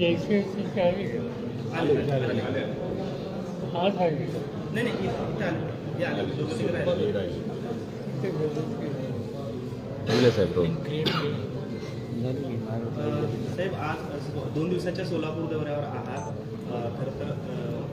140 आले आले आज आहे नाही नाही इथं आले हे आले दोघं तिकडे राहिले. ते बोलत साहेब रोज साहेब आज 2 दिवसाच्या सोलापूर दौऱ्यावर आहात. खरं तर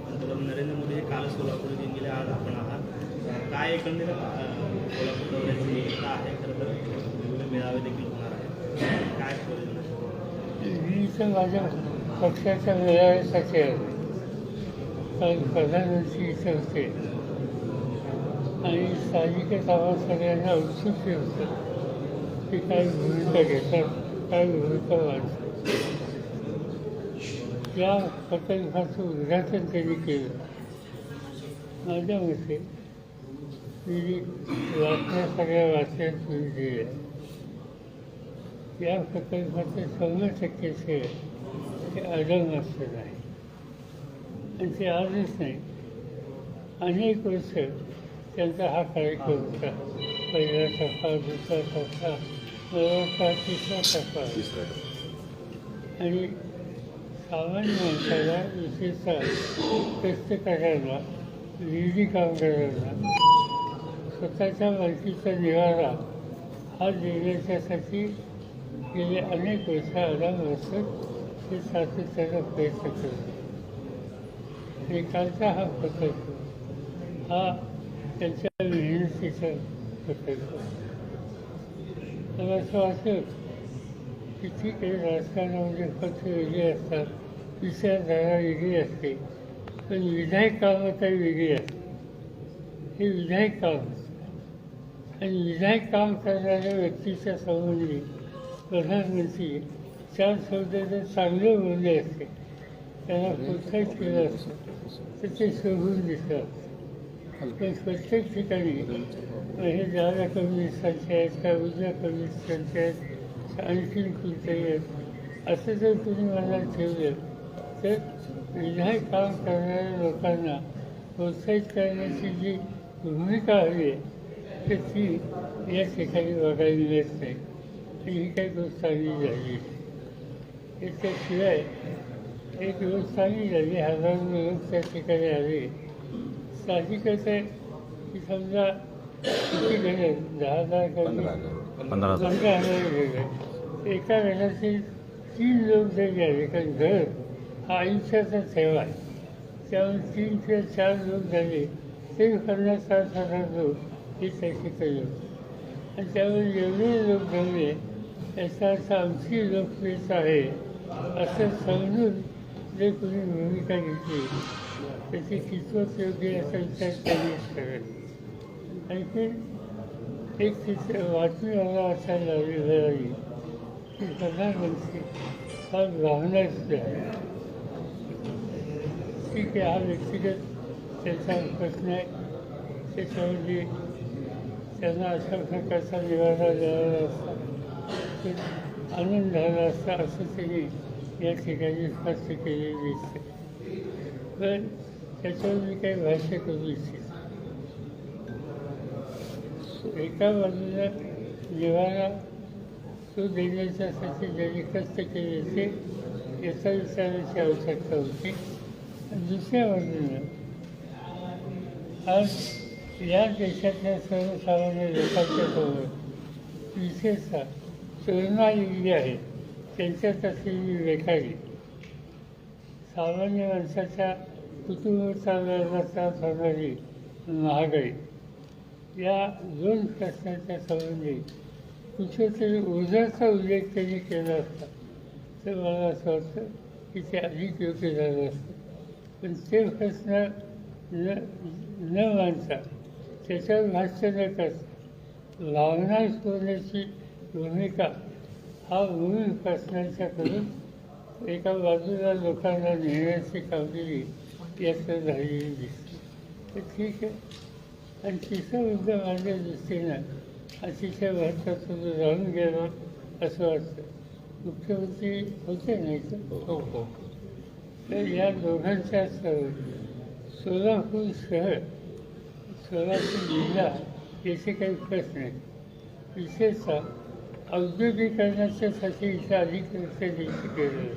पंतप्रधान नरेंद्र मोदी हे काल सोलापूर येऊन गेले, आज आपण आहात. काय एकंदरीत सोलापूर दौऱ्याची एकता आहे. खरं तर विविध मेळावे देखील होणार आहेत. काय प्रयोजन आहे? मी तर माझ्या पक्षाच्या मेळाव्यासाठी आहे. कारण प्रधानमंत्री इथे होते आणि साहजिकच आम्हाला सगळ्यांना उत्सुक होतं की काय भूमिका घेतात, काय भूमिका मांडतात. या प्रकल्पाचं उद्घाटन त्यांनी केलं. माझ्या मते मी बातम्या सगळ्या वाचण्यात तुम्ही दिल्या. या प्रकल्पाचे 100% श्रेय हे अजन्मस्थ नाही आणि ते आजच नाही, अनेक वर्ष त्यांचा हा कार्यक्रम होता. पहिला टप्पा, दुसरा टप्पा, नवरा तिसरा टप्पा. आणि सामान्य माणसाला, विशेषतः कष्टकऱ्यांना, विधी कामगारांना स्वतःच्या मालकीचा निवारा हा देण्याच्यासाठी गेले अनेक वर्ष आरामासत हे सातत्यानं प्रयत्न करतो. आणि कालचा हा प्रकल्प हा त्यांच्या मेहनतीचा प्रकल्प. मला असं वाटतं की ठीक आहे, राजकारणामध्ये पक्ष वेगळे असतात, विचारधारा वेगळी असते, पण विधायक कामं काही वेगळी असते. हे विधायक काम असतं आणि विधायक काम करणाऱ्या व्यक्तीच्या संबंधी प्रधानमंत्री 4 शब्द जर चांगले बोलले असते, त्यांना प्रोत्साहित केलं असतं तर ते शोभून दिसतं. पण प्रत्येक ठिकाणी हे जागा कम्युनिस्टांचे आहेत, का उजव्या कम्युनिस्टांचे आहेत, आणखीन कोणतेही आहेत, असं जर तुम्ही मला ठेवलं तर विधायक काम करणाऱ्या लोकांना प्रोत्साहित करण्याची जी भूमिका हवी आहे तर ती या ठिकाणी बघायला मिळत नाही. आणि ही काही गोष्ट चांगली झाली. याच्याशिवाय एक गोष्ट चांगली झाली, हजारो लोक त्या ठिकाणी आले. साहजिकच आहे की समजा किती घरे, 10,000 कमी 15,000 घरे, एका घराचे 3 लोक जरी आले, कारण घर हा आयुष्याचा ठेवा आहे, त्यामुळे 3 किंवा 4 लोक झाले तरी 50,000-60,000 लोक हे त्या ठिकाणी होते. आणि त्यामुळे एवढे लोक जमले याचा अर्थ आमची लोकप्रियता आहे असं समजून जर कोणी भूमिका घेतली त्याची कितपत योग्य याचा विचार त्यांनीच करत. आणखी एक बातमी मला वाचायला लावली मिळाली की प्रधानमंत्री हा ब्राह्मणाचा आहे. ठीक आहे, हा व्यक्तिगत त्याचा प्रश्न आहे, त्याच्यामध्ये त्यांना अशा प्रकारचा निवारा द्यावा असता तर आनंद झाला असता असं त्यांनी या ठिकाणी स्पष्ट केलेली दिसते. पण त्याच्यावर मी काही भाष्य करू इच्छितो. एका बाजूला निवारा तो देण्याच्यासाठी ज्यांनी कष्ट केले ते याचा विचाराची आवश्यकता होती. दुसऱ्या बाजूला आज या देशातल्या सर्वसामान्य लोकांच्यासमोर विशेषतः तरुणाई जी आहे त्यांच्यात असलेली बेकारी, सामान्य माणसाच्या कुटुंब चालवायला त्रास होणारी महागाई, या 2 प्रश्नांच्या संबंधी कुठेतरी ओझाचा उल्लेख त्यांनी केला असता तर मला असं वाटतं की ते अधिक योग्य झालं असतं. पण ते प्रश्न न मांडता, त्याच्यावर भाष्य न करता भावना शोधण्याची भूमिका हा मूळ प्रश्नांच्या करून एका बाजूला लोकांना नेण्याची कामगिरी याचं झालेली दिसते. तर ठीक आहे. आणि तिसरा मुद्दा माझ्या दृष्टीनं अतिशय महत्त्वाचं जाणून घ्यावं असं वाटतं. मुख्यमंत्री होते नाही तर तर या दोघांच्या सोलापूर शहर, सोलापूर जिल्हा याचे काही प्रश्न आहेत. विशेषतः औद्योगिकरणाच्यासाठी इथं अधिक लक्ष द्यायची गरज आहे.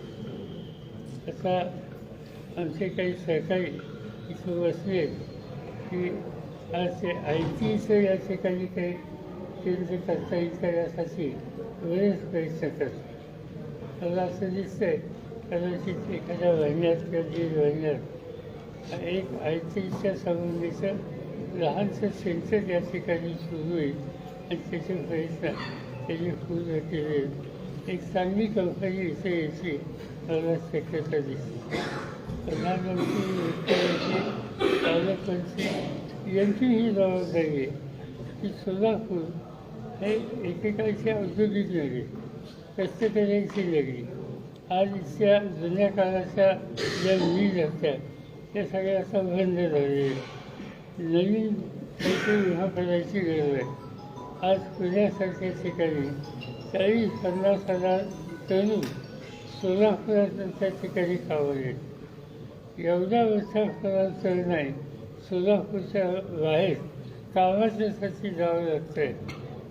आता आमचे काही सहकारी इथं बसले की आज ते ITचं या ठिकाणी काही केंद्र करता येईल का यासाठी बरेच प्रयत्न करतात. मला असं दिसतंय कदाचित एखाद्या महिन्यात किंवा 1.5 महिन्यात एक ITच्या संबंधीचं लहानसं सेंटर या ठिकाणी सुरू होईल आणि त्याचे प्रयत्न त्याची पूर्ण केले. एक चांगली कंपनी इथे यायची मला शक्यता दिसते. प्रधानमंत्री, मुख्यमंत्री, पालकमंत्री यांची ही जबाबदारी आहे की सोलापूर हे एकेकाळची औद्योगिक नगरी, कष्टकऱ्यांची नगरी. आज इथल्या जुन्या काळाच्या ज्या मिल होत्या त्या सगळ्या आता बंद झालेल्या. नवीन काहीतरी उभा करायची गरज आहे. आज पुण्यासारख्या ठिकाणी 40-50 हजार तरुण सोलापुरात त्या ठिकाणी कामाला येत. एवढा मोठा तरुण आहे सोलापूरच्या बाहेर कामाच्यासाठी जावं लागतं आहे.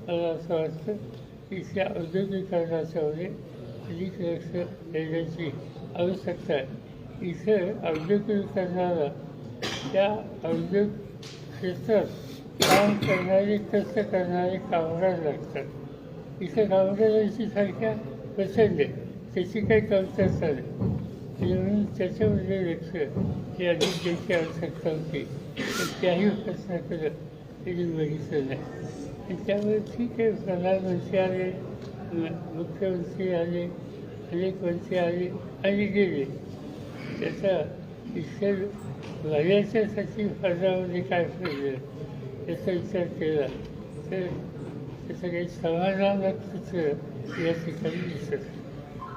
मला असं वाटतं की इथल्या औद्योगिकरणाच्यामध्ये अधिक लक्ष देण्याची आवश्यकता आहे. इथं औद्योगिकरणाला त्या औद्योगिक क्षेत्रात काम करणारे, कष्ट करणारे कामगार लागतात. इथं कामगारांची संख्या प्रचंड आहे, त्याची काही कमतरता नाही. म्हणून त्याच्यामध्ये लक्ष हे अधिक द्यायची आवश्यकता होती. पण त्याही प्रश्न करत त्यांनी बघितलं नाही. आणि त्यामुळे ठीक आहे, प्रधानमंत्री आले, मुख्यमंत्री आले, अनेक मंत्री आले आणि गेले. त्याचा इतर भल्याच्यासाठी फरकामध्ये काय पडलं याचा विचार केला तर त्याचं काही समाधानच चित्र या ठिकाणी दिसत.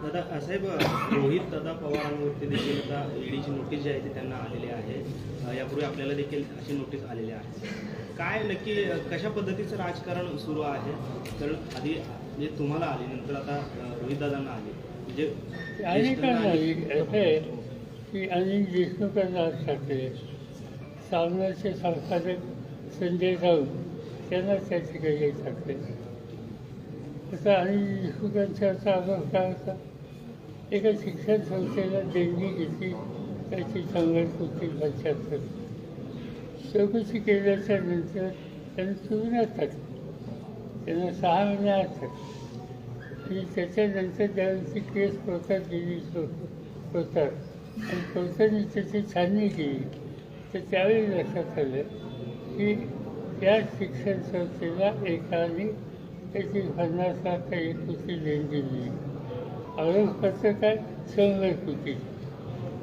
दादा साहेब, रोहित दादा पवारांवरती देखील आता ईडीची नोटीस जी आहे ती त्यांना आलेली आहे. यापूर्वी आपल्याला देखील अशी नोटीस आलेली आहे. काय नक्की कशा पद्धतीचं राजकारण सुरू आहे? तर आधी म्हणजे तुम्हाला आली, नंतर आता रोहित दादांना आली, म्हणजे अनेकांना असं आहे की अनिल देशमुखांना आज टाकले, सामनाचे संपादक संजय राऊत त्यांना त्या ठिकाणी टाकले. आता अनिल देशमुखांचा असा आरोप काय होता, एका शिक्षण संस्थेला देणगी घेतली त्याची संघटनेची 75. चौकशी केल्याच्या नंतर त्यांना तुरुंगात टाकलं, त्यांना 6 महिने आत टाकलं. आणि त्याच्यानंतर त्यांची केस कोर्टात गेली कोर्टात आणि कोर्टाने त्याची छाननी केली. तर त्यावेळी लक्षात आलं की त्या शिक्षण संस्थेला एकाने त्याची 50 लाख का 1 कोटी देणगी दिली. आरोपपत्र काय 100 कोटी.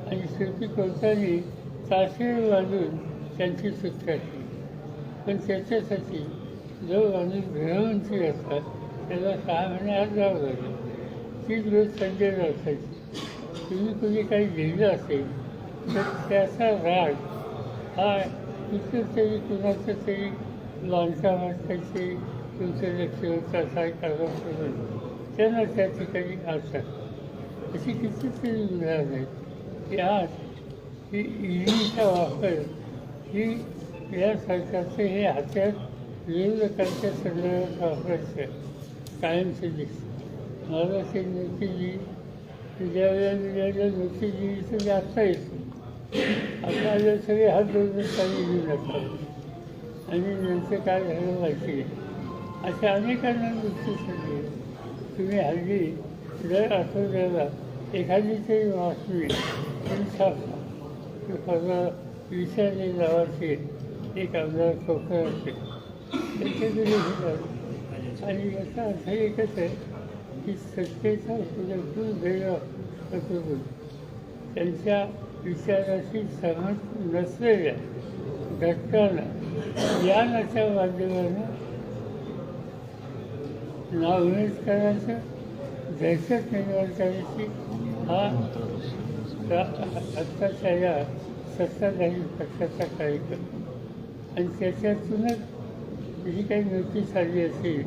आणि शेवटी कोर्टाने ताशेर बांधून त्यांची सुटका केली. पण त्याच्यासाठी जो माणूस गृहमंत्री असतात त्याला 6 महिने आत जावं लागेल. तीच गोष्ट संजय राऊतांची. तुम्ही कोणी काही लिहिलं असेल तर त्याचा राग हा कुठं तरी कुणाचं तरी बांधकामात काहीतरी तुमचं लक्ष होतं असा एक आरोप करून त्यांना त्या ठिकाणी असतात. अशी कितीतरी उदाहरणं आहेत की आज ही ईडीचा वापर ही या सरकारचे हे हत्यार विरोधकांच्या संदर्भात वापरायचं कायमचे दिसतं. मला ते नोटीस ज्यावेळेला नोटीस दिली तर जास्त येतो. आपल्याला सगळे हात जोडून काही घेऊन जातात आणि नंतर काय झालं माहिती आहे. अशा अनेकांना नोटीस दिली. तुम्ही हल्ली दर आठवड्याला एखादी तरी बातमी छापा की परवा विचारले नावाचे एक आमदार कोकणाचे त्यांच्याकडे घेतात. आणि याचा अर्थ एकच आहे की सत्तेचा पुरेपूर गैरवापर करून त्यांच्या विचाराशी सहमत नसलेल्या घटकांना ज्ञानाच्या माध्यमानं नाउमेद करायचं, दहशत निर्माण करायची हा आत्ताच्या या सत्ताधारी पक्षाचा कार्यक्रम. आणि त्याच्यातूनच जी काही नोटीस आली असेल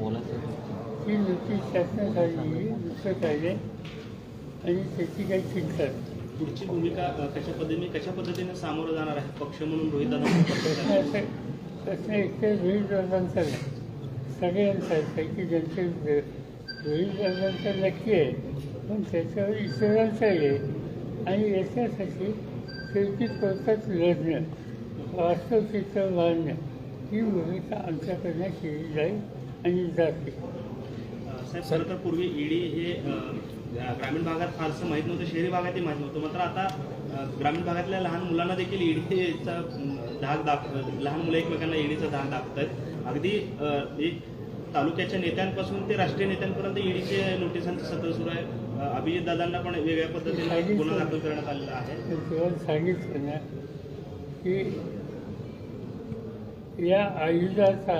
ती नोटीस शासनात आली दुसरं कायदे आणि त्याची काही चिंता. पुढची भूमिका कशा पद्धतीने सामोरं जाणार आहे पक्ष म्हणून रोहित दादा? प्रश्न एकट्या रोहित दादांचा नाही, सगळ्यांचा आहे की ज्यांचे रोहित दादांचा नक्की आहे, पण त्याच्यावर इतरांचाही आहे. आणि याच्यासाठी शेवटी कोर्टात लढणं, वास्तव चित्र मांडणं ही भूमिका आमच्याकडनं केली जाईल आणि जाते. साहेब खरं तर पूर्वी ईडी हे ग्रामीण भागात फारसं माहीत नव्हतं, शहरी भागातही माहीत नव्हतं. मात्र आता ग्रामीण भागातल्या लहान मुलांना देखील ईडीचा धाक लहान मुलं एकमेकांना ईडीचा धाक दाखवत आहेत. अगदी एक तालुक्याच्या नेत्यांपासून ते राष्ट्रीय नेत्यांपर्यंत ईडीचे नोटिसांचं सत्र सुरू आहे. अभिजित दादांना पण वेगळ्या पद्धतीने गुन्हा दाखल करण्यात आलेला आहे. तेव्हा सांगितलं ना की या आयुधाचा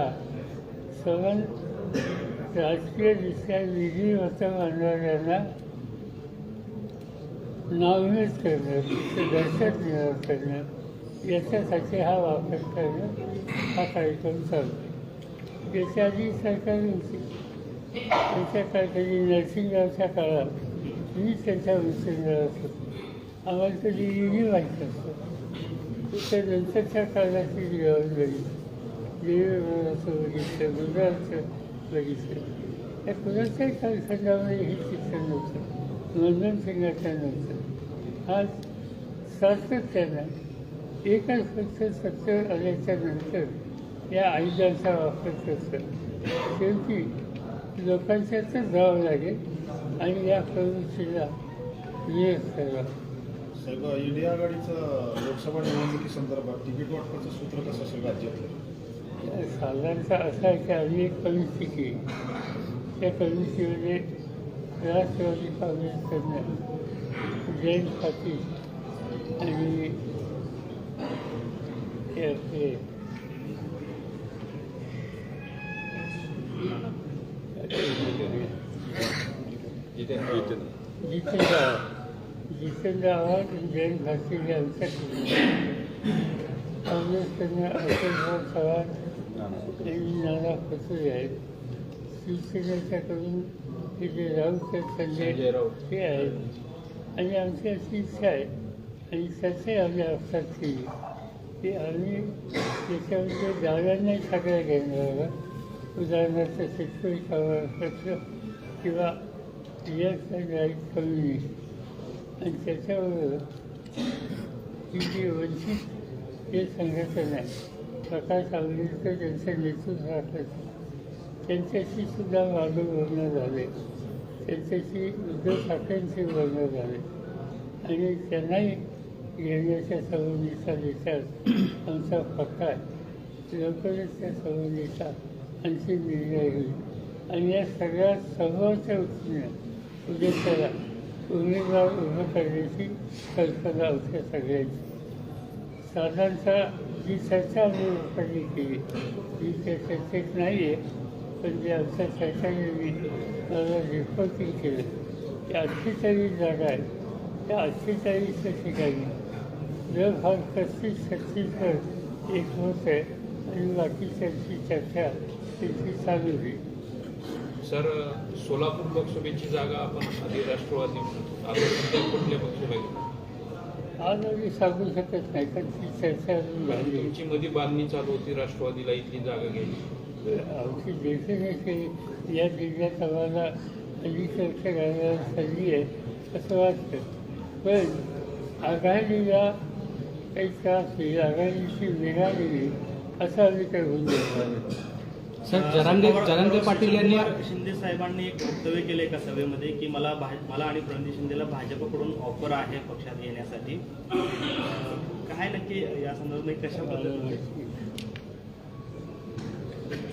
सवन राजकीयदृष्ट्या विधिवत मानणाऱ्यांना नावमेद करणं, तिचं दहशत निर्माण करणं, याच्यासाठी हा वापर करणं हा कार्यक्रम चालतो. याच्या आधी सरकार होती, त्याच्या काळात नरसिंगरावच्या काळात मी त्यांच्या विसरणार होतो. आम्हाला कधी ईडी माहीत नसतं. त्यानंतरच्या काळाची जबाबदारी देवेगौडाचं बघितलं, गुजरातचं बघितलं. या कुणाच्याही कालखंडामध्ये हे चित्र नव्हतं, मनमोहन सिंगाचं नव्हतं. आज सातत्यानं एकच फक्त सत्य आल्याच्या नंतर या आयुधांचा वापर करतं. शेवटी लोकांच्यातच जावं लागेल आणि या प्रवृत्तीला विरोध करावा. साहेब, इंडिया आघाडीचं लोकसभा निवडणुकीसंदर्भात तिकीट वाटपाचं सूत्र कसं असेल राज्यातलं? साधारणतः असं आहे की आम्ही एक कमिटी केली. त्या कमिटीमध्ये राष्ट्रवादी काँग्रेसकडनं जयंत पाटील आणि आपले जितेंद्र आव्हाड आणि जयंत पाटील यांच्या काँग्रेसकडनं अशोकराव चव्हाण आणि नाना पटोले आहेत. शिवसेनेच्याकडून हे जे राऊत संजय राऊत हे आहेत. आणि आमची अशी इच्छा आहे आणि त्याचे आम्ही लक्षात केली की आम्ही त्याच्यामध्ये दाव्यांनाही सगळ्या घेणार. उदाहरणार्थ शेतकरी कामापत्र किंवा यस राईट कम्युनिटी. आणि त्याच्याबरोबर ही जी वंचित हे संघटना आहे, प्रकाश आंबेडकर त्यांच्या नेतृत्वाखाली त्यांच्याशी सुद्धा माझं बोलणं झाले, त्यांच्याशी उद्धव ठाकरेंशी बोलणं झाले आणि त्यांनाही घेण्याच्या संबंधीचा विचार आमचा पक्का आहे. लवकरच त्या संबंधीचा अंतिम निर्णय होईल आणि या सगळ्या समोरच्या उद्देशाला उमेदवार उभं करण्याची कल्पना आमच्या सगळ्यांची. साधारणतः जी चर्चा आम्ही लोकांनी केली ही त्या चर्चेत नाही आहे, पण जे आमच्या चर्चाने मी मला रिपोर्टिंग केलं की 48 जागा आहेत. त्या 48 ठिकाणी जवळपास 35-36वर एक होत आहे आणि बाकीच्यांची चर्चा त्यांची चालू होईल. सर, सोलापूर लोकसभेची जागा आपण आधी राष्ट्रवादी आता सध्या कुठल्या पक्षाला घेऊ? आज आम्ही सांगू शकत नाही, कारण ती चर्चा अजून झाली. तुमची मध्ये बांधणी चालू होती राष्ट्रवादीला इथली जागा घ्यायची. आमची देशाने या जिल्ह्यात आम्हाला हल्ली चर्चा घालायला संधी आहे असं वाटतं. पण आघाडीला काही त्रास होईल, आघाडीची वेळा येईल असं आम्ही काही होऊन देणार नाही. सर, जरांगे पाटील यांनी शिंदे साहेबांनी एक वक्तव्य केलं एका सभेमध्ये की मला आणि प्रणिती शिंदेला भाजपकडून ऑफर आहे पक्षात येण्यासाठी. काय नक्की या संदर्भात कशा पद्धतीने?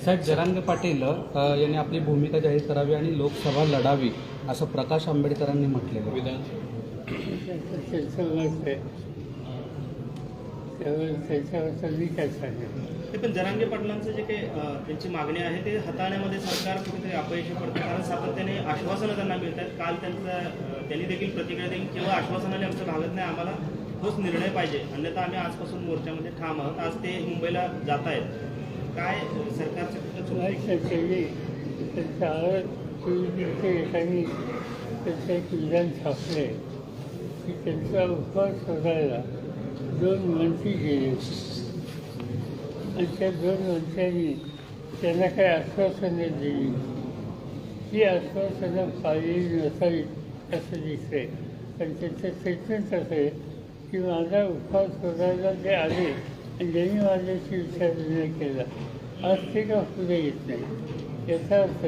साहेब, जरांगे पाटील यांनी आपली भूमिका जाहीर करावी आणि लोकसभा लढावी असं प्रकाश आंबेडकरांनी म्हटलेलं. त्यांचं मत आहे, त्याच्यावरचा मी काय सांगेल. ते पण जरांगे पाटलांचं जे काही त्यांची मागणी आहे ते हाताळण्यामध्ये सरकार कुठेतरी अपयशी पडतं, कारण सातत्याने आश्वासनं त्यांना मिळत आहेत. काल त्यांनी देखील प्रतिक्रिया दिली केवळ आश्वासनाने आमचं भागत नाही, आम्हाला ठोस निर्णय पाहिजे, अन्यथा आम्ही आजपासून मोर्चामध्ये ठाम आहोत. आज ते मुंबईला जात आहेत. काय सरकारचं कुठं एकाने त्यांचं एक विधान छापलं आहे की त्यांचा उपवास शोधायला 2 मंत्री गेले आणि त्या 2 मंत्र्यांनी त्यांना काही आश्वासनं दिली. ती आश्वासनं पाळलेली नसावीत असं दिसतंय. पण त्यांचं सेंटेन्स असं आहे की माझा उपवास सोडायला जे आले आणि ज्यांनी माझ्याशी विचारविनिमय केला आज ते का पुढे येत नाही याचा अर्थ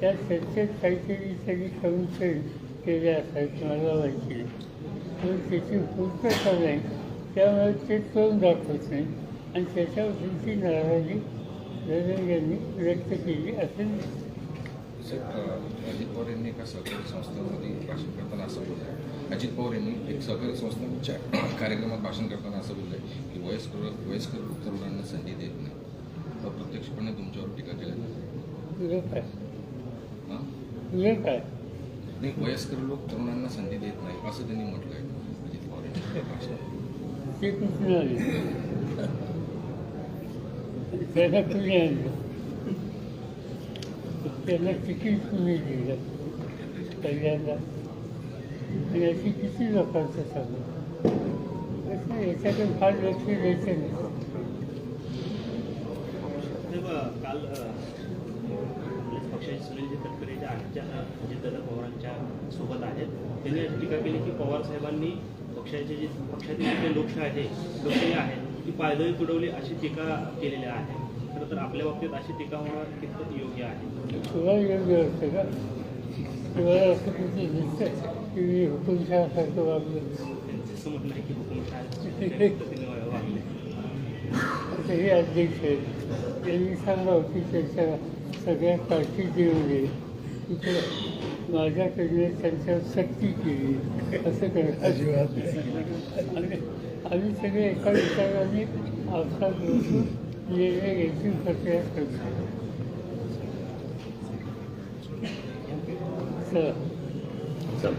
त्या सेंटेन्स काहीतरी त्यांनी काउन्सिल केले असायचे मला माहिती नाही पण त्याची पूर्तता नाही त्यामुळे ते तोंड दाखवत नाही आणि त्याच्यावरची नाराजी नरेंद्र यांनी व्यक्त केली असेल. अजित पवार यांनी एका सहकारी संस्थेमध्ये भाषण करताना असं बोललं आहे. अजित पवार यांनी एक सहकारी संस्थांच्या कार्यक्रमात भाषण करताना असं बोललं आहे की वयस्कर तरुणांना संधी देत नाही. अप्रत्यक्षपणे तुमच्यावर टीका केली जाते. तुझं काय हां तुझं काय नाही, वयस्कर लोक तरुणांना संधी देत नाही असं त्यांनी म्हटलं आहे अजित पवार यांनी भाषणात. ते कुठून आले त्याला कुणी आणलं त्यांना तिकीट कुणी दिलं पहिल्यांदा आणि अशी किती लोकांचं सांगू कसं याच्याकडे फार लक्ष द्यायचं नाही. तेव्हा काल पक्षाचे सुनीलजी तटकरे जे आजच्या अजितदादा पवारांच्या सोबत आहेत त्यांनी अशी टीका केली की पवार साहेबांनी पक्षातील जे लोकशाही आहे ती पायदळी तुडवली अशी टीका केलेली आहे. खरं तर आपल्या बाबतीत अशी टीका होणं कितपत योग्य आहे. तुला योग्य असतं का तुम्हाला असं कुठे दिसतं की मी हुकुमशहासारखं वागलं त्यांचं असं म्हणणं आहे की हुकुमशाही पद्धतीने वागले. आता हे अध्यक्ष आहेत त्यांनी सांगावं की त्यांच्या सगळ्या पार्टी देऊन तिथे माझ्याकडनं त्यांच्यावर सक्ती केली असं करणं अजिबात नाही. आम्ही सगळे एका विचाराने आपसात बसून निर्णय घ्यायची प्रक्रिया करतो. चला. चल